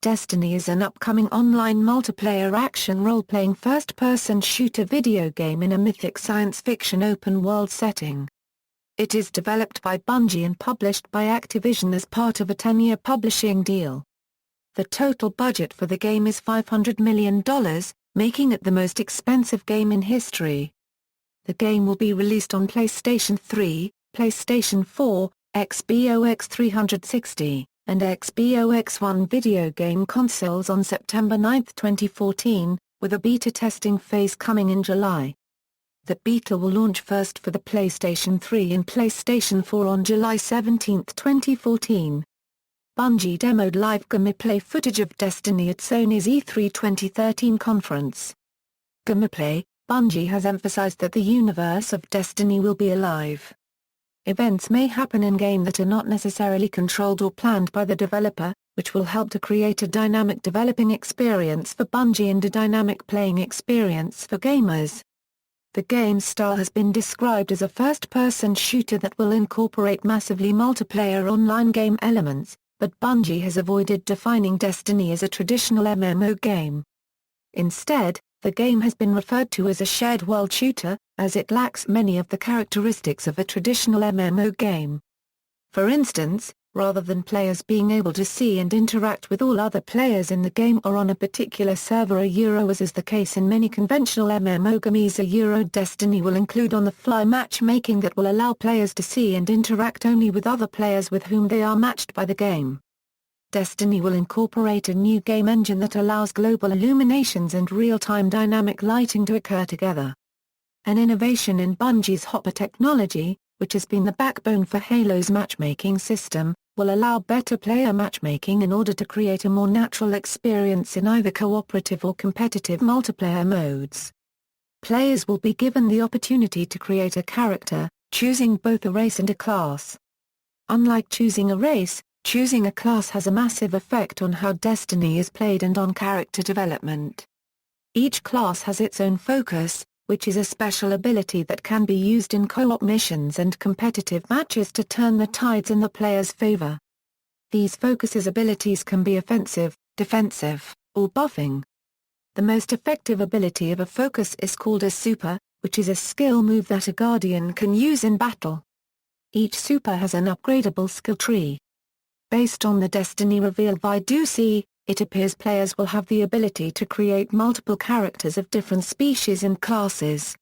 Destiny is an upcoming online multiplayer action role-playing first-person shooter video game in a mythic science fiction open-world setting. It is developed by Bungie and published by Activision as part of a 10-year publishing deal. The total budget for the game is $500 million, making it the most expensive game in history. The game will be released on PlayStation 3, PlayStation 4, Xbox 360, and Xbox One video game consoles on September 9, 2014, with a beta testing phase coming in July. The beta will launch first for the PlayStation 3 and PlayStation 4 on July 17, 2014. Bungie demoed live gameplay footage of Destiny at Sony's E3 2013 conference. Gameplay: Bungie has emphasized that the universe of Destiny will be alive. Events may happen in-game that are not necessarily controlled or planned by the developer, which will help to create a dynamic developing experience for Bungie and a dynamic playing experience for gamers. The game's style has been described as a first-person shooter that will incorporate massively multiplayer online game elements, but Bungie has avoided defining Destiny as a traditional MMO game. Instead, the game has been referred to as a shared world shooter, as it lacks many of the characteristics of a traditional MMO game. For instance, rather than players being able to see and interact with all other players in the game or on a particular server as is the case in many conventional MMO games Destiny will include on-the-fly matchmaking that will allow players to see and interact only with other players with whom they are matched by the game. Destiny will incorporate a new game engine that allows global illuminations and real-time dynamic lighting to occur together. An innovation in Bungie's Hopper technology, which has been the backbone for Halo's matchmaking system, will allow better player matchmaking in order to create a more natural experience in either cooperative or competitive multiplayer modes. Players will be given the opportunity to create a character, choosing both a race and a class. Unlike choosing a race, choosing a class has a massive effect on how Destiny is played and on character development. Each class has its own focus, which is a special ability that can be used in co-op missions and competitive matches to turn the tides in the player's favor. These focuses abilities can be offensive, defensive, or buffing. The most effective ability of a focus is called a super, which is a skill move that a Guardian can use in battle. Each super has an upgradable skill tree. Based on the Destiny reveal by Ducey, it appears players will have the ability to create multiple characters of different species and classes.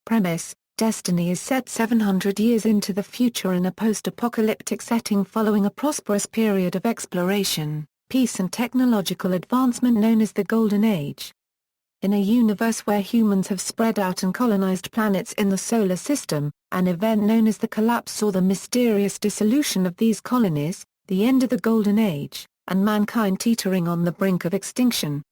Premise: Destiny is set 700 years into the future in a post-apocalyptic setting following a prosperous period of exploration, peace and technological advancement known as the Golden Age. In a universe where humans have spread out and colonized planets in the solar system, an event known as the Collapse saw the mysterious dissolution of these colonies, the end of the Golden Age, and mankind teetering on the brink of extinction.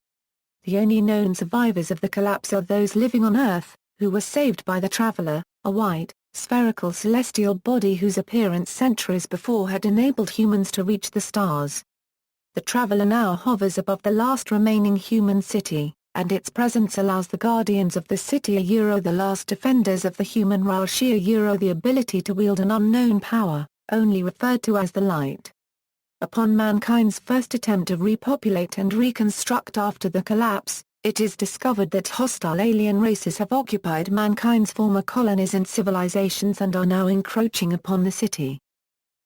The only known survivors of the collapse are those living on Earth, who were saved by the Traveler, a white, spherical celestial body whose appearance centuries before had enabled humans to reach the stars. The Traveler now hovers above the last remaining human city, and its presence allows the guardians of the city the last defenders of the human Rashia the ability to wield an unknown power, only referred to as the Light. Upon mankind's first attempt to repopulate and reconstruct after the collapse, it is discovered that hostile alien races have occupied mankind's former colonies and civilizations and are now encroaching upon the city.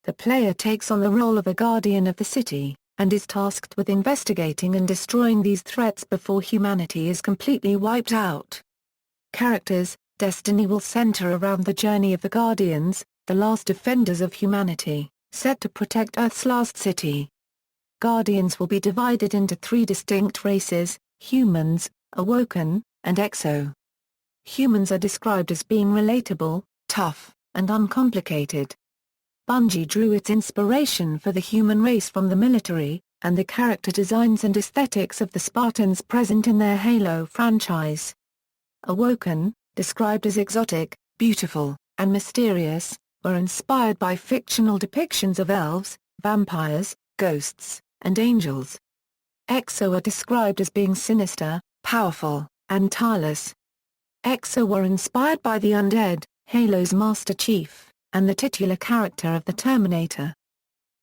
The player takes on the role of a guardian of the city, and is tasked with investigating and destroying these threats before humanity is completely wiped out. Characters: Destiny will center around the journey of the Guardians, the last defenders of humanity, set to protect Earth's last city. Guardians will be divided into 3 distinct races: humans, awoken, and exo. Humans are described as being relatable, tough, and uncomplicated. Bungie drew its inspiration for the human race from the military, and the character designs and aesthetics of the Spartans present in their Halo franchise. Awoken, described as exotic, beautiful, and mysterious, were inspired by fictional depictions of elves, vampires, ghosts, and angels. Exo are described as being sinister, powerful, and tireless. Exo were inspired by the Undead, Halo's Master Chief, and the titular character of the Terminator.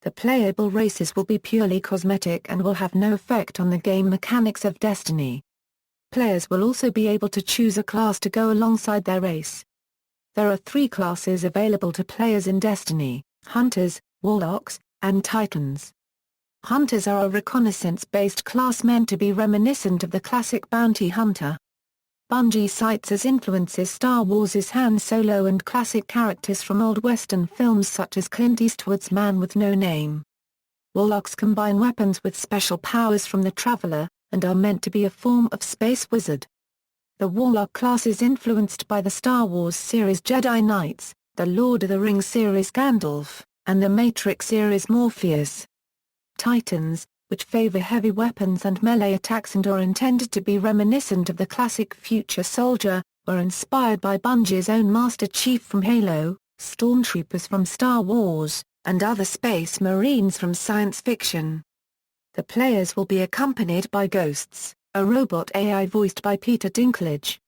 The playable races will be purely cosmetic and will have no effect on the game mechanics of Destiny. Players will also be able to choose a class to go alongside their race. There are 3 classes available to players in Destiny: Hunters, Warlocks, and Titans. Hunters are a reconnaissance-based class meant to be reminiscent of the classic bounty hunter. Bungie cites as influences Star Wars' Han Solo and classic characters from old Western films such as Clint Eastwood's Man with No Name. Warlocks combine weapons with special powers from the Traveler, and are meant to be a form of space wizard. The Warlock class is influenced by the Star Wars series Jedi Knights, the Lord of the Rings series Gandalf, and the Matrix series Morpheus. Titans, which favor heavy weapons and melee attacks and are intended to be reminiscent of the classic Future Soldier, were inspired by Bungie's own Master Chief from Halo, Stormtroopers from Star Wars, and other Space Marines from science fiction. The players will be accompanied by Ghosts, a robot AI voiced by Peter Dinklage.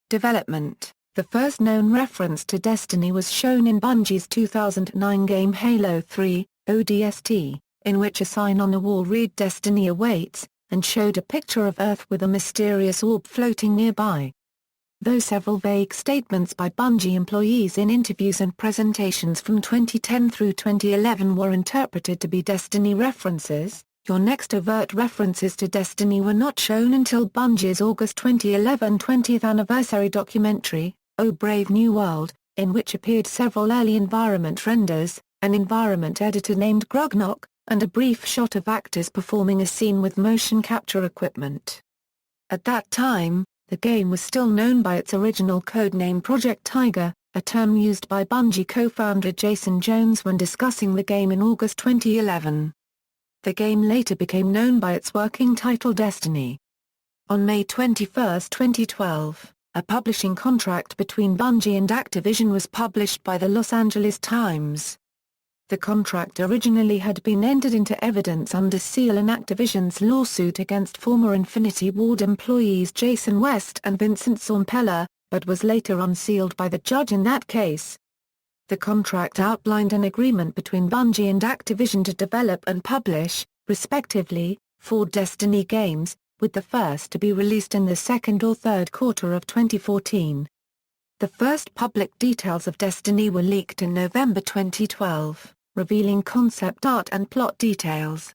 Development: the first known reference to Destiny was shown in Bungie's 2009 game Halo 3, ODST, in which a sign on the wall read "Destiny awaits," and showed a picture of Earth with a mysterious orb floating nearby. Though several vague statements by Bungie employees in interviews and presentations from 2010 through 2011 were interpreted to be Destiny references, your next overt references to Destiny were not shown until Bungie's August 2011 20th anniversary documentary, O Brave New World, in which appeared several early environment renders, an environment editor named Grugnok, and a brief shot of actors performing a scene with motion capture equipment. At that time, the game was still known by its original codename Project Tiger, a term used by Bungie co-founder Jason Jones when discussing the game in August 2011. The game later became known by its working title Destiny. On May 21, 2012, a publishing contract between Bungie and Activision was published by the Los Angeles Times. The contract originally had been entered into evidence under seal in Activision's lawsuit against former Infinity Ward employees Jason West and Vincent Zampella, but was later unsealed by the judge in that case. The contract outlined an agreement between Bungie and Activision to develop and publish, respectively, 4 Destiny games, with the first to be released in the second or third quarter of 2014. The first public details of Destiny were leaked in November 2012, revealing concept art and plot details.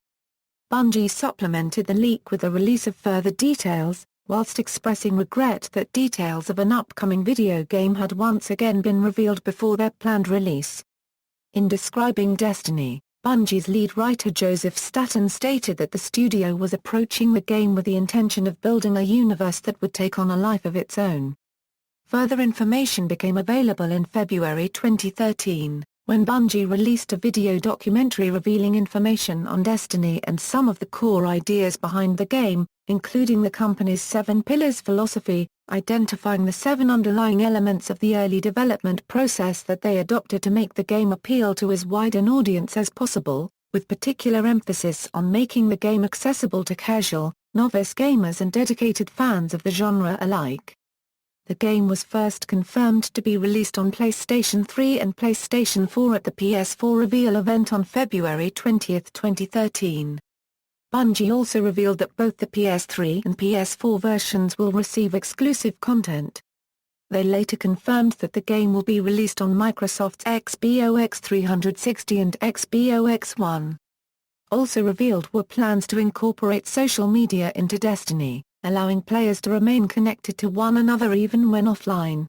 Bungie supplemented the leak with the release of further details, whilst expressing regret that details of an upcoming video game had once again been revealed before their planned release. In describing Destiny, Bungie's lead writer Joseph Staten stated that the studio was approaching the game with the intention of building a universe that would take on a life of its own. Further information became available in February 2013, when Bungie released a video documentary revealing information on Destiny and some of the core ideas behind the game, including the company's 7 Pillars philosophy, identifying the 7 underlying elements of the early development process that they adopted to make the game appeal to as wide an audience as possible, with particular emphasis on making the game accessible to casual, novice gamers and dedicated fans of the genre alike. The game was first confirmed to be released on PlayStation 3 and PlayStation 4 at the PS4 reveal event on February 20, 2013. Bungie also revealed that both the PS3 and PS4 versions will receive exclusive content. They later confirmed that the game will be released on Microsoft's Xbox 360 and Xbox One. Also revealed were plans to incorporate social media into Destiny, allowing players to remain connected to one another even when offline.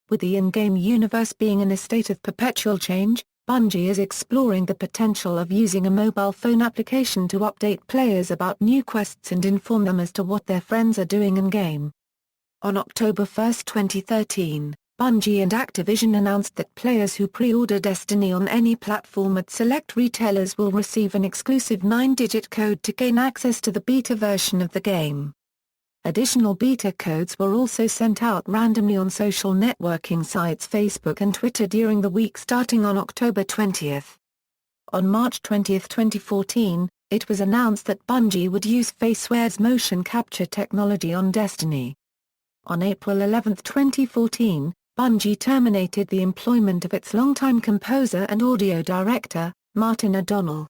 With the in-game universe being in a state of perpetual change, Bungie is exploring the potential of using a mobile phone application to update players about new quests and inform them as to what their friends are doing in-game. On October 1, 2013, Bungie and Activision announced that players who pre-order Destiny on any platform at select retailers will receive an exclusive 9-digit code to gain access to the beta version of the game. Additional beta codes were also sent out randomly on social networking sites Facebook and Twitter during the week starting on October 20. On March 20, 2014, it was announced that Bungie would use Faceware's motion capture technology on Destiny. On April 11, 2014, Bungie terminated the employment of its longtime composer and audio director, Martin O'Donnell.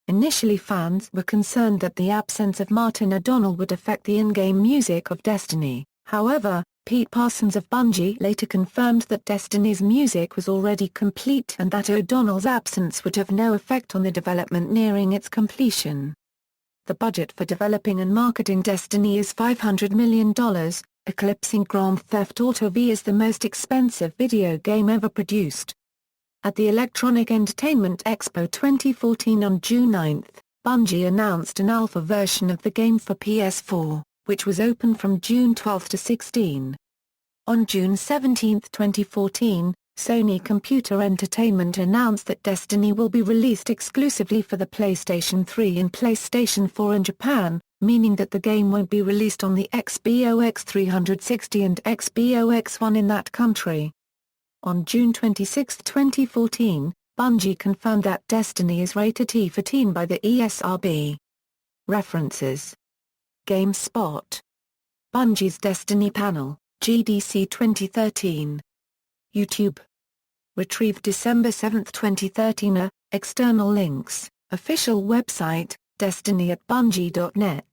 Initially fans were concerned that the absence of Martin O'Donnell would affect the in-game music of Destiny. However, Pete Parsons of Bungie later confirmed that Destiny's music was already complete and that O'Donnell's absence would have no effect on the development nearing its completion. The budget for developing and marketing Destiny is $500 million, eclipsing Grand Theft Auto V as the most expensive video game ever produced. At the Electronic Entertainment Expo 2014 on June 9, Bungie announced an alpha version of the game for PS4, which was open from June 12 to 16. On June 17, 2014, Sony Computer Entertainment announced that Destiny will be released exclusively for the PlayStation 3 and PlayStation 4 in Japan, meaning that the game won't be released on the Xbox 360 and Xbox One in that country. On June 26, 2014, Bungie confirmed that Destiny is rated E for teen by the ESRB. References: GameSpot. Bungie's Destiny panel, GDC 2013. YouTube. Retrieved December 7, 2013. External links, official website, destiny@bungie.net.